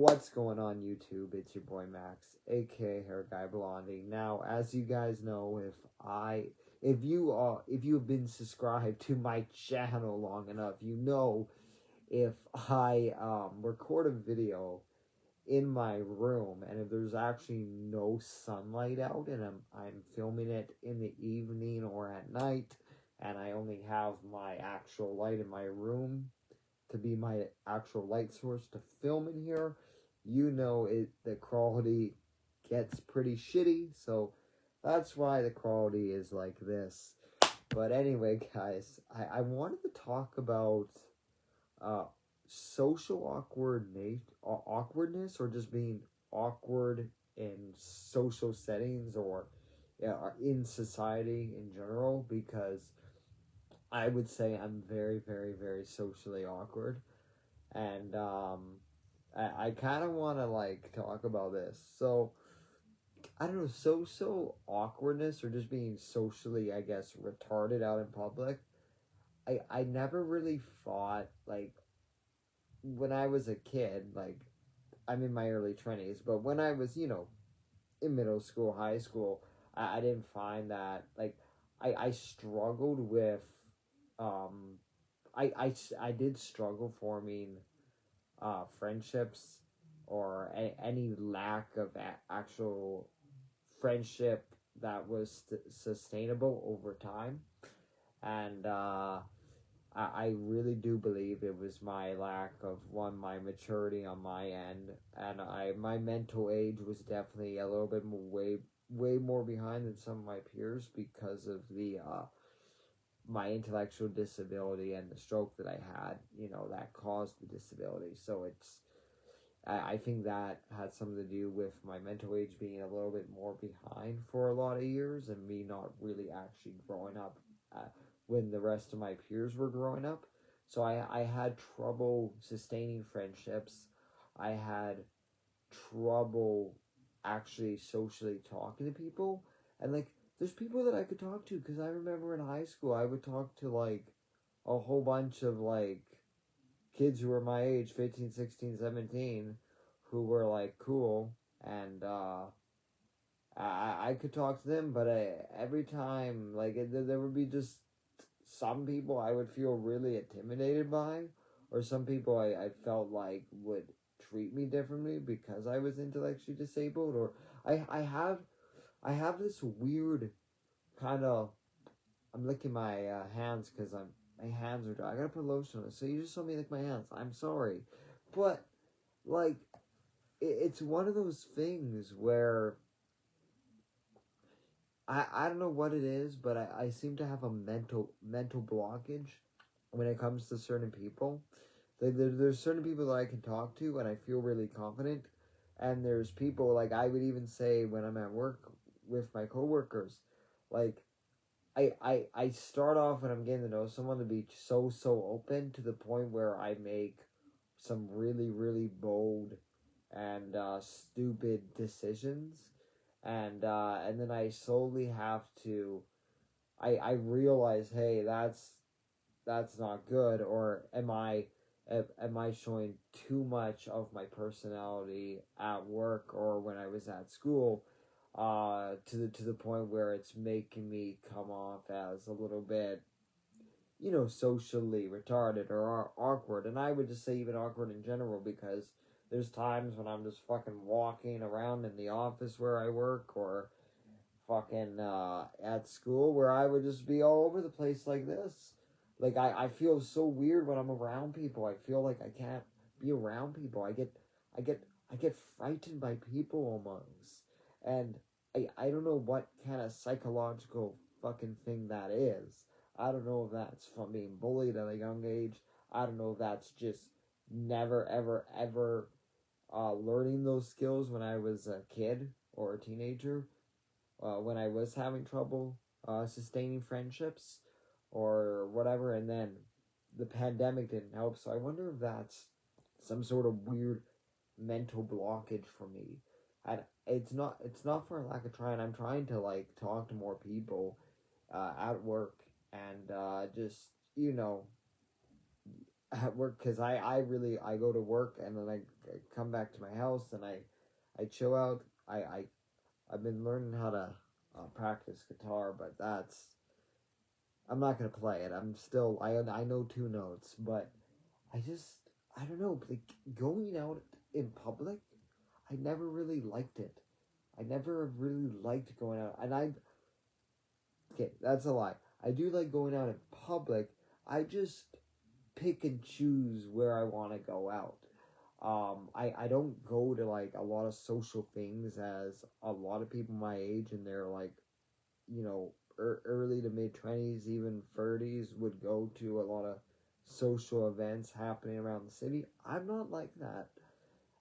What's going on YouTube? It's your boy Max, aka Hair Guy Blondie. Now, as you guys know, if you have been subscribed to my channel long enough, you know if I record a video in my room and if there's actually no sunlight out and I'm filming it in the evening or at night and I only have my actual light in my room to be my actual light source to film in here, you know the quality gets pretty shitty, so that's why the quality is like this. But anyway, guys, I wanted to talk about social awkwardness, or just being awkward in social settings, or in society in general, because I would say I'm very, very, very socially awkward. And I kind of want to like talk about this. So I don't know, social awkwardness, or just being socially, I guess, retarded out in public. I never really thought, like, when I was a kid, like, I'm in my early 20s, but when I was, in middle school, high school, I didn't find that, like, I struggled with, I did struggle forming friendships, or any lack of actual friendship that was sustainable over time. And I really do believe it was my lack of, my maturity on my end, and my mental age was definitely a little bit more, way more behind than some of my peers, because of the my intellectual disability and the stroke that I had, that caused the disability. So I think that had something to do with my mental age being a little bit more behind for a lot of years, and me not really actually growing up when the rest of my peers were growing up. So I had trouble sustaining friendships. I had trouble actually socially talking to people. And, like, there's people that I could talk to, because I remember in high school I would talk to, like, a whole bunch of, like, kids who were my age, 15, 16, 17, who were, like, cool, and I could talk to them, but every time, like, there would be just some people I would feel really intimidated by, or some people I felt like would treat me differently because I was intellectually disabled, or I have this weird kind of, I'm licking my hands because my hands are dry. I gotta put lotion on it. So you just saw me lick my hands. I'm sorry, but, like, it's one of those things where I don't know what it is, but I seem to have a mental blockage when it comes to certain people. There's certain people that I can talk to and I feel really confident, and there's people, like, I would even say when I'm at work with my coworkers, like, I start off when I'm getting to know someone to be so open, to the point where I make some really, really bold and stupid decisions, and then I slowly have to, I realize, hey, that's not good, or am I showing too much of my personality at work or when I was at school, to the point where it's making me come off as a little bit, socially retarded or awkward. And I would just say even awkward in general, because there's times when I'm just fucking walking around in the office where I work, or fucking at school, where I would just be all over the place like this. Like, I feel so weird when I'm around people. I feel like I can't be around people. I get frightened by people almost. And I don't know what kind of psychological fucking thing that is. I don't know if that's from being bullied at a young age. I don't know if that's just never, ever, ever learning those skills when I was a kid or a teenager, when I was having trouble sustaining friendships or whatever, and then the pandemic didn't help. So I wonder if that's some sort of weird mental blockage for me. And it's not for a lack of trying. I'm trying to, like, talk to more people at work, and just, at work, because I go to work and then I come back to my house and I chill out. I've been learning how to practice guitar, but I'm not gonna play it. I know two notes, but I just I don't know. Like going out in public, I never really liked it. I never really liked going out, and okay, that's a lie. I do like going out in public. I just pick and choose where I want to go out. I don't go to like a lot of social things as a lot of people my age and they're like, early to mid 20s, even 30s would go to a lot of social events happening around the city. I'm not like that.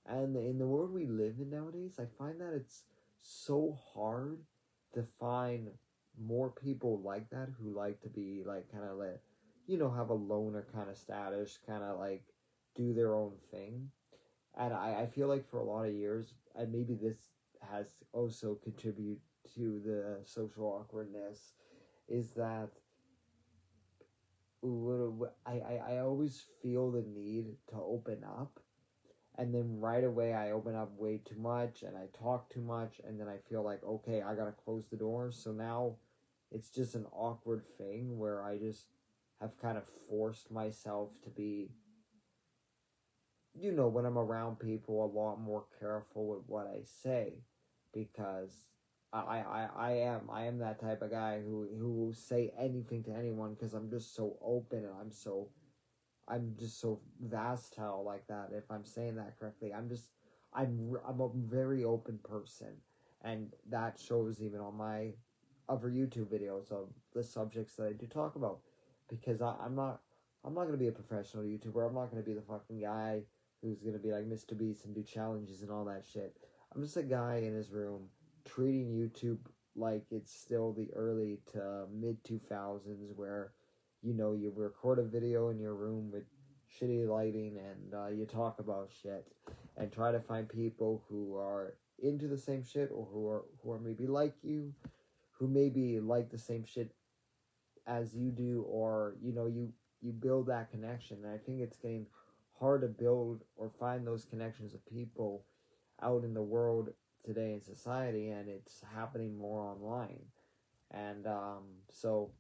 And in the world we live in nowadays, I find that it's so hard to find more people like that who like to be like kind of like, have a loner kind of status, kind of like do their own thing. And I feel like for a lot of years, and maybe this has also contributed to the social awkwardness, is that I always feel the need to open up, and then right away I open up way too much and I talk too much, and then I feel like, okay, I gotta close the door. So now it's just an awkward thing where I just have kind of forced myself to be, when I'm around people, a lot more careful with what I say, because I am that type of guy who will say anything to anyone because I'm just so open and I'm just so versatile like that. If I'm saying that correctly, I'm a very open person, and that shows even on my other YouTube videos of the subjects that I do talk about. Because I'm not gonna be a professional YouTuber. I'm not gonna be the fucking guy who's gonna be like Mr. Beast and do challenges and all that shit. I'm just a guy in his room treating YouTube like it's still the early to mid 2000s where you record a video in your room with shitty lighting and you talk about shit and try to find people who are into the same shit or who are maybe like you, who maybe like the same shit as you do, or you build that connection. And I think it's getting hard to build or find those connections of people out in the world today in society, and it's happening more online. And so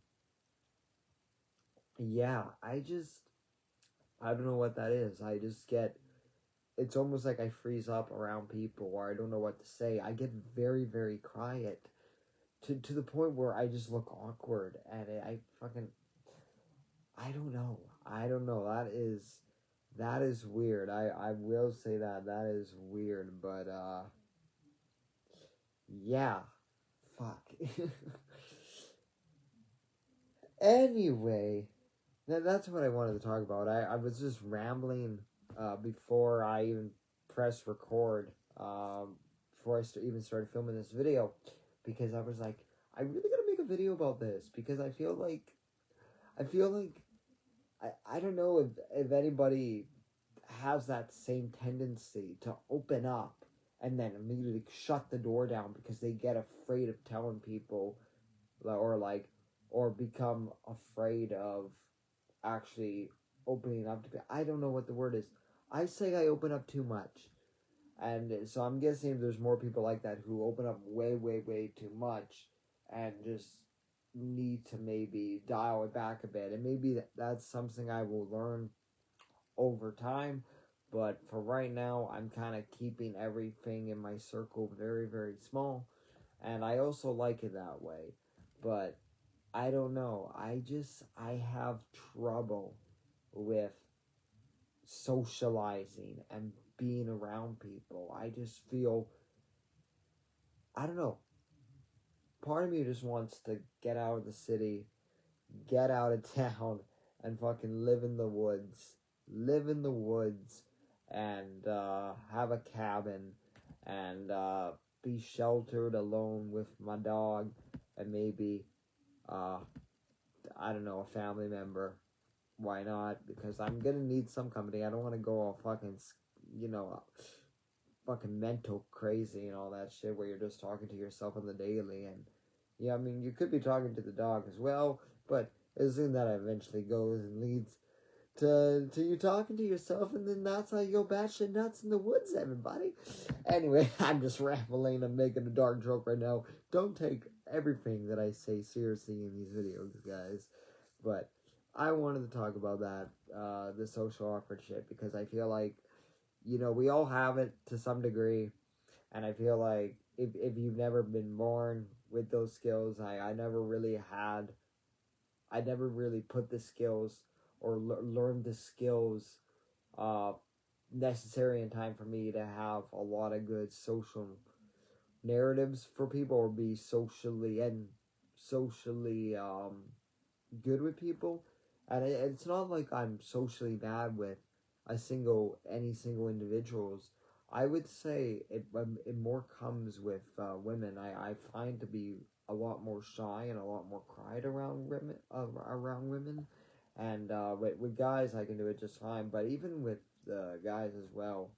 yeah, I don't know what that is. I just get, it's almost like I freeze up around people or I don't know what to say. I get very, very quiet to the point where I just look awkward, and I don't know. I don't know. That is weird. I will say that is weird, but yeah. Fuck. Anyway, that's what I wanted to talk about. I was just rambling before I even pressed record, before I even started filming this video, because I was like, I really gotta make a video about this, because I feel like I don't know if anybody has that same tendency to open up and then immediately shut the door down because they get afraid of telling people, or become afraid of actually opening up to people. I don't know what the word is. I say I open up too much. And so I'm guessing there's more people like that who open up way, way, way too much and just need to maybe dial it back a bit. And maybe that's something I will learn over time. But for right now, I'm kind of keeping everything in my circle very, very small. And I also like it that way. But I don't know. I have trouble with socializing and being around people. I just feel, I don't know. Part of me just wants to get out of the city, get out of town, and fucking live in the woods. Live in the woods and have a cabin and be sheltered alone with my dog and maybe, I don't know, a family member. Why not? Because I'm gonna need some company. I don't want to go all fucking, you know, fucking mental crazy and all that shit where you're just talking to yourself on the daily. And yeah, I mean, you could be talking to the dog as well, but isn't that eventually goes and leads to you talking to yourself, and then that's how you go batshit nuts in the woods, everybody. Anyway, I'm just rambling. I'm making a dark joke right now. Don't take everything that I say seriously in these videos, guys. But I wanted to talk about that, the social awkward shit, because I feel like, we all have it to some degree, and I feel like if you've never been born with those skills, I never really put the skills or learned the skills uh, necessary in time for me to have a lot of good social narratives for people, or be socially good with people. And it's not like I'm socially bad with any single individuals. I would say it more comes with women. I find to be a lot more shy and a lot more quiet around women. And with guys, I can do it just fine. But even with guys as well,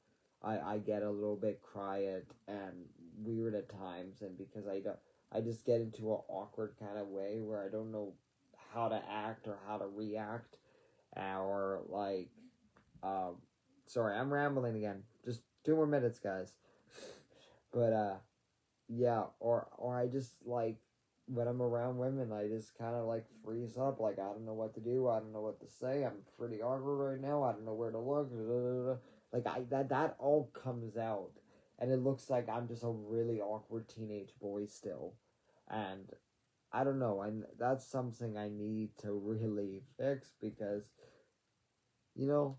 I get a little bit quiet and weird at times, and because I just get into an awkward kind of way where I don't know how to act or how to react, or like, sorry, I'm rambling again. Just 2 more minutes, guys. But yeah, or I just like, when I'm around women, I just kind of like freeze up. Like, I don't know what to do. I don't know what to say. I'm pretty awkward right now. I don't know where to look. Like, that all comes out, and it looks like I'm just a really awkward teenage boy still, and I don't know. That's something I need to really fix, because you don't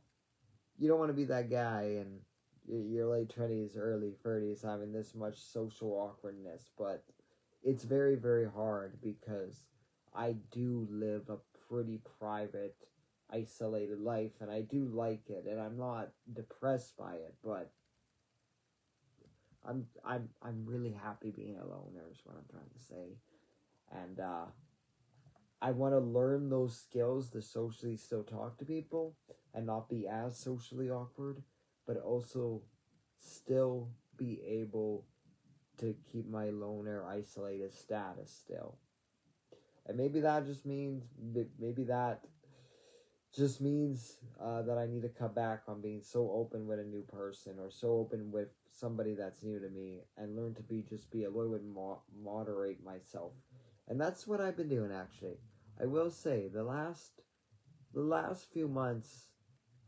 want to be that guy in your late 20s, early 30s having this much social awkwardness, but it's very, very hard, because I do live a pretty private, isolated life, and I do like it, and I'm not depressed by it, but I'm really happy being alone, is what I'm trying to say. And I want to learn those skills to socially still talk to people and not be as socially awkward, but also still be able to keep my loner, isolated status still. And maybe that just means that I need to cut back on being so open with a new person, or so open with somebody that's new to me, and learn to be a little bit moderate myself. And that's what I've been doing, actually. I will say the last few months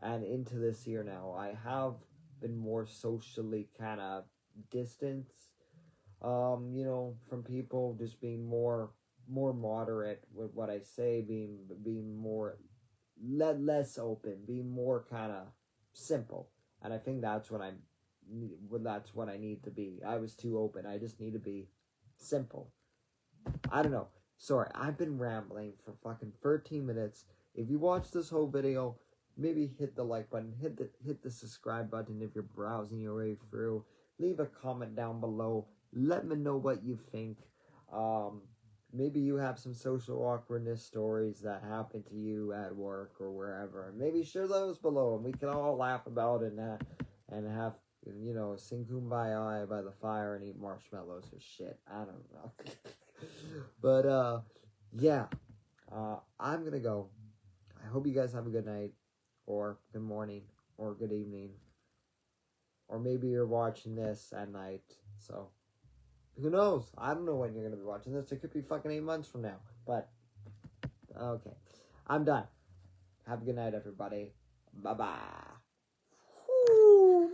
and into this year now, I have been more socially kind of distant, from people, just being more moderate with what I say, being more less open, being more kind of simple. And I think that's what I need to be. I was too open. I just need to be simple. I don't know. Sorry, I've been rambling for fucking 13 minutes. If you watch this whole video, maybe hit the like button, hit the subscribe button if you're browsing your way through. Leave a comment down below. Let me know what you think. Maybe you have some social awkwardness stories that happen to you at work or wherever. Maybe share those below, and we can all laugh about it and have, sing Kumbaya by the fire and eat marshmallows or shit. I don't know. But, yeah. I'm gonna go. I hope you guys have a good night, or good morning, or good evening. Or maybe you're watching this at night, so who knows? I don't know when you're going to be watching this. It could be fucking 8 months from now. But, okay. I'm done. Have a good night, everybody. Bye-bye.